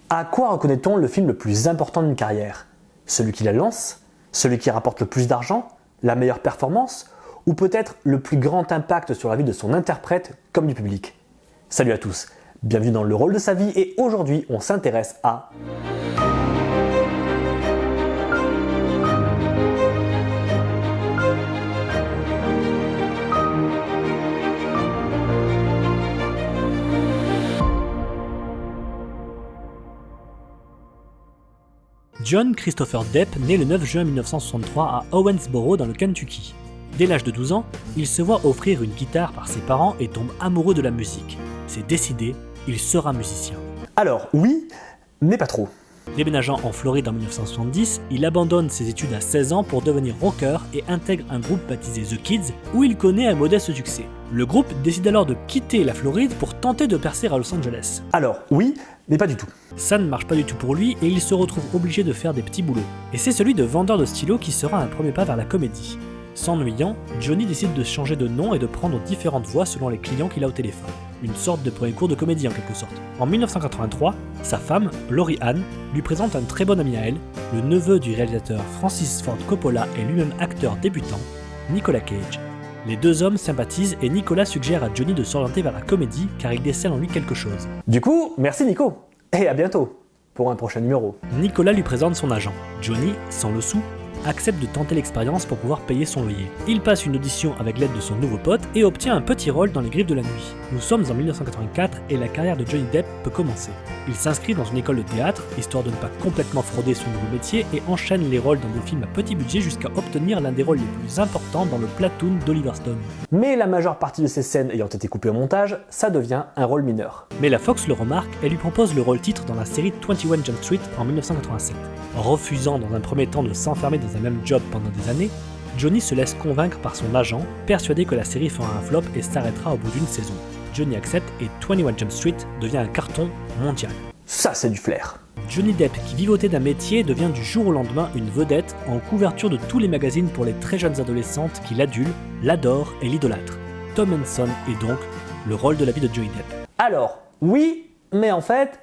À quoi reconnaît-on le film le plus important d'une carrière? Celui qui la lance? Celui qui rapporte le plus d'argent? La meilleure performance? Ou peut-être le plus grand impact sur la vie de son interprète comme du public? Salut à tous, bienvenue dans Le Rôle de sa vie et aujourd'hui on s'intéresse à... John Christopher Depp naît le 9 juin 1963 à Owensboro dans le Kentucky. Dès l'âge de 12 ans, il se voit offrir une guitare par ses parents et tombe amoureux de la musique. C'est décidé, il sera musicien. Alors oui, mais pas trop. Déménageant en Floride en 1970, il abandonne ses études à 16 ans pour devenir rocker et intègre un groupe baptisé The Kids où il connaît un modeste succès. Le groupe décide alors de quitter la Floride pour tenter de percer à Los Angeles. Alors oui, mais pas du tout. Ça ne marche pas du tout pour lui et il se retrouve obligé de faire des petits boulots. Et c'est celui de vendeur de stylos qui sera un premier pas vers la comédie. S'ennuyant, Johnny décide de changer de nom et de prendre différentes voix selon les clients qu'il a au téléphone. Une sorte de premier cours de comédie en quelque sorte. En 1983, sa femme, Laurie Ann, lui présente un très bon ami à elle, le neveu du réalisateur Francis Ford Coppola et lui-même acteur débutant, Nicolas Cage. Les deux hommes sympathisent et Nicolas suggère à Johnny de s'orienter vers la comédie car il décèle en lui quelque chose. Du coup, merci Nico, et à bientôt pour un prochain numéro. Nicolas lui présente son agent. Johnny, sans le sou, accepte de tenter l'expérience pour pouvoir payer son loyer. Il passe une audition avec l'aide de son nouveau pote et obtient un petit rôle dans Les Griffes de la Nuit. Nous sommes en 1984 et la carrière de Johnny Depp peut commencer. Il s'inscrit dans une école de théâtre, histoire de ne pas complètement frauder son nouveau métier et enchaîne les rôles dans des films à petit budget jusqu'à obtenir l'un des rôles les plus importants dans le Platoon d'Oliver Stone. Mais la majeure partie de ces scènes ayant été coupées au montage, ça devient un rôle mineur. Mais la Fox le remarque et lui propose le rôle titre dans la série 21 Jump Street en 1987. Refusant dans un premier temps de s'enfermer dans un même job pendant des années, Johnny se laisse convaincre par son agent, persuadé que la série fera un flop et s'arrêtera au bout d'une saison. Johnny accepte et 21 Jump Street devient un carton mondial. Ça c'est du flair. Johnny Depp, qui vivotait d'un métier, devient du jour au lendemain une vedette en couverture de tous les magazines pour les très jeunes adolescentes qui l'adulent, l'adorent et l'idolâtrent. Tom Henson est donc le rôle de la vie de Johnny Depp. Alors, oui, mais en fait,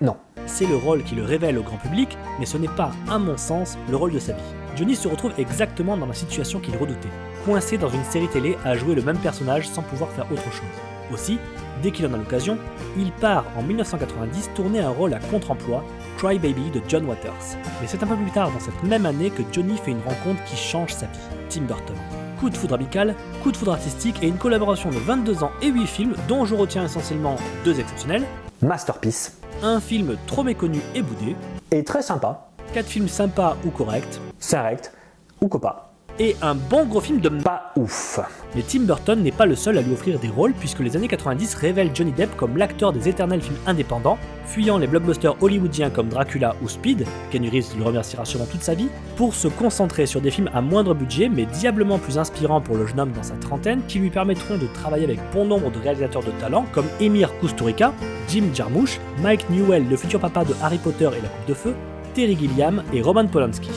non. C'est le rôle qui le révèle au grand public, mais ce n'est pas, à mon sens, le rôle de sa vie. Johnny se retrouve exactement dans la situation qu'il redoutait, coincé dans une série télé à jouer le même personnage sans pouvoir faire autre chose. Aussi, dès qu'il en a l'occasion, il part en 1990 tourner un rôle à contre-emploi, Cry Baby de John Waters. Mais c'est un peu plus tard dans cette même année que Johnny fait une rencontre qui change sa vie, Tim Burton. Coup de foudre amical, coup de foudre artistique et une collaboration de 22 ans et 8 films dont je retiens essentiellement 2 exceptionnels. Masterpiece. Un film trop méconnu et boudé. Et très sympa. 4 films sympas ou corrects. Correct. Ou copain. Et un bon gros film de pas ouf. Mais Tim Burton n'est pas le seul à lui offrir des rôles puisque les années 90 révèlent Johnny Depp comme l'acteur des éternels films indépendants, fuyant les blockbusters hollywoodiens comme Dracula ou Speed, Keanu Reeves le remerciera sûrement toute sa vie, pour se concentrer sur des films à moindre budget mais diablement plus inspirants pour le jeune homme dans sa trentaine qui lui permettront de travailler avec bon nombre de réalisateurs de talent comme Emir Kusturica, Jim Jarmusch, Mike Newell, le futur papa de Harry Potter et la Coupe de Feu, Terry Gilliam et Roman Polanski.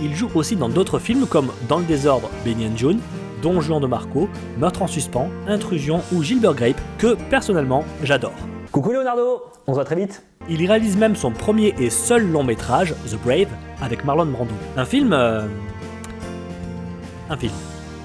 Il joue aussi dans d'autres films comme Dans le désordre, Benny and Joon, Don Juan de Marco, Meurtre en suspens, Intrusion ou Gilbert Grape, que personnellement j'adore. Coucou Leonardo, on se voit très vite. Il réalise même son premier et seul long métrage, The Brave, avec Marlon Brando. Un film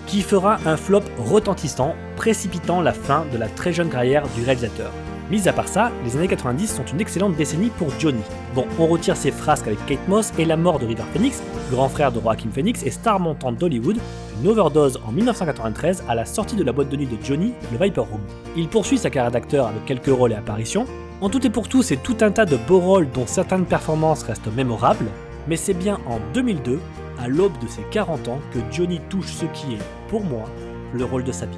qui fera un flop retentissant, précipitant la fin de la très jeune carrière du réalisateur. Mis à part ça, les années 90 sont une excellente décennie pour Johnny. Bon, on retire ses frasques avec Kate Moss et la mort de River Phoenix, grand frère de Joaquin Phoenix et star montante d'Hollywood, une overdose en 1993 à la sortie de la boîte de nuit de Johnny, le Viper Room. Il poursuit sa carrière d'acteur avec quelques rôles et apparitions. En tout et pour tout, c'est tout un tas de beaux rôles dont certaines performances restent mémorables, mais c'est bien en 2002, à l'aube de ses 40 ans, que Johnny touche ce qui est, pour moi, le rôle de sa vie.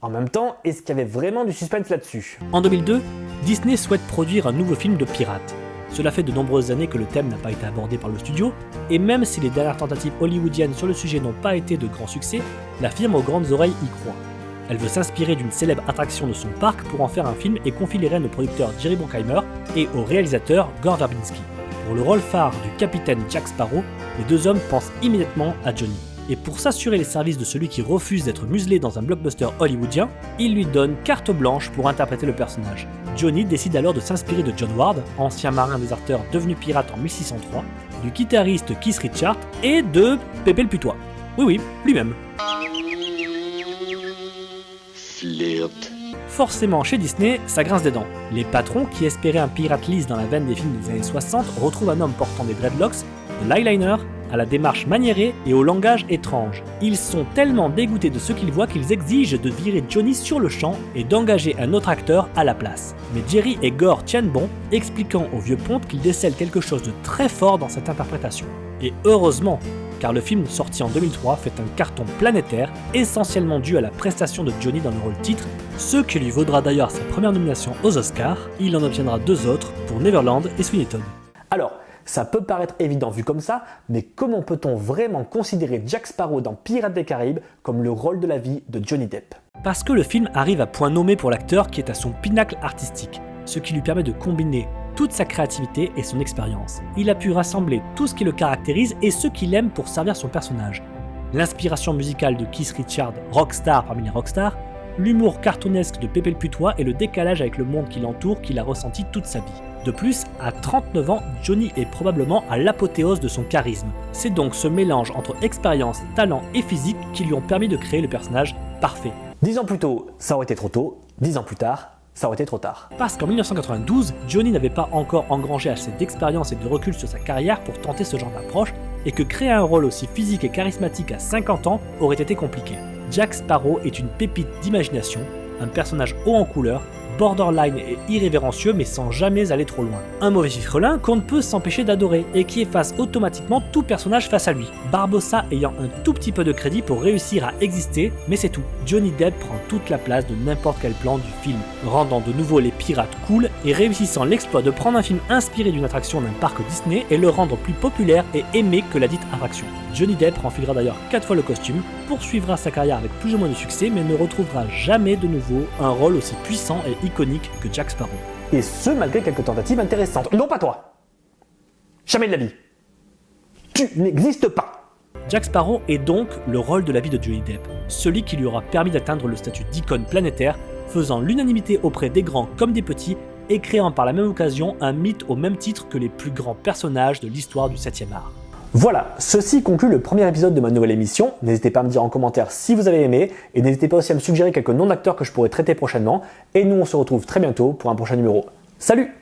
En même temps, est-ce qu'il y avait vraiment du suspense là-dessus? En 2002, Disney souhaite produire un nouveau film de pirates. Cela fait de nombreuses années que le thème n'a pas été abordé par le studio, et même si les dernières tentatives hollywoodiennes sur le sujet n'ont pas été de grands succès, la firme aux grandes oreilles y croit. Elle veut s'inspirer d'une célèbre attraction de son parc pour en faire un film et confie les rênes au producteur Jerry Bruckheimer et au réalisateur Gore Verbinski. Pour le rôle phare du capitaine Jack Sparrow, les deux hommes pensent immédiatement à Johnny. et pour s'assurer les services de celui qui refuse d'être muselé dans un blockbuster hollywoodien, il lui donne carte blanche pour interpréter le personnage. Johnny décide alors de s'inspirer de John Ward, ancien marin déserteur devenu pirate en 1603, du guitariste Keith Richards et de Pépé le Putois. Oui, lui-même. Flirt. Forcément, chez Disney, ça grince des dents. Les patrons, qui espéraient un pirate lisse dans la veine des films des années 60, retrouvent un homme portant des dreadlocks, de l'eyeliner, à la démarche maniérée et au langage étrange. Ils sont tellement dégoûtés de ce qu'ils voient qu'ils exigent de virer Johnny sur le champ et d'engager un autre acteur à la place. Mais Jerry et Gore tiennent bon, expliquant au vieux ponte qu'ils décèlent quelque chose de très fort dans cette interprétation. Et heureusement, car le film sorti en 2003 fait un carton planétaire, essentiellement dû à la prestation de Johnny dans le rôle titre, ce qui lui vaudra d'ailleurs sa première nomination aux Oscars. Il en obtiendra 2 autres pour Neverland et Sweeney Todd. Alors, ça peut paraître évident vu comme ça, mais comment peut-on vraiment considérer Jack Sparrow dans Pirates des Caraïbes comme le rôle de la vie de Johnny Depp? Parce que le film arrive à point nommé pour l'acteur qui est à son pinacle artistique, ce qui lui permet de combiner toute sa créativité et son expérience. Il a pu rassembler tout ce qui le caractérise et ce qu'il aime pour servir son personnage. L'inspiration musicale de Keith Richards, rockstar parmi les rockstars, l'humour cartoonesque de Pépé le Putois et le décalage avec le monde qui l'entoure qu'il a ressenti toute sa vie. De plus, à 39 ans, Johnny est probablement à l'apothéose de son charisme. C'est donc ce mélange entre expérience, talent et physique qui lui ont permis de créer le personnage parfait. 10 ans plus tôt, ça aurait été trop tôt. 10 ans plus tard, ça aurait été trop tard. Parce qu'en 1992, Johnny n'avait pas encore engrangé assez d'expérience et de recul sur sa carrière pour tenter ce genre d'approche, et que créer un rôle aussi physique et charismatique à 50 ans aurait été compliqué. Jack Sparrow est une pépite d'imagination, un personnage haut en couleur, borderline et irrévérencieux mais sans jamais aller trop loin. Un mauvais fifrelin qu'on ne peut s'empêcher d'adorer et qui efface automatiquement tout personnage face à lui. Barbossa ayant un tout petit peu de crédit pour réussir à exister, mais c'est tout. Johnny Depp prend toute la place de n'importe quel plan du film, rendant de nouveau les pirates cool et réussissant l'exploit de prendre un film inspiré d'une attraction d'un parc Disney et le rendre plus populaire et aimé que la dite attraction. Johnny Depp renfilera d'ailleurs 4 fois le costume, poursuivra sa carrière avec plus ou moins de succès mais ne retrouvera jamais de nouveau un rôle aussi puissant et iconique que Jack Sparrow. Et ce, malgré quelques tentatives intéressantes. Non, pas toi. Jamais de la vie. Tu n'existes pas. Jack Sparrow est donc le rôle de la vie de Johnny Depp, celui qui lui aura permis d'atteindre le statut d'icône planétaire, faisant l'unanimité auprès des grands comme des petits et créant par la même occasion un mythe au même titre que les plus grands personnages de l'histoire du 7e art. Voilà, ceci conclut le premier épisode de ma nouvelle émission. N'hésitez pas à me dire en commentaire si vous avez aimé et n'hésitez pas aussi à me suggérer quelques noms d'acteurs que je pourrais traiter prochainement. Et nous on se retrouve très bientôt pour un prochain numéro. Salut!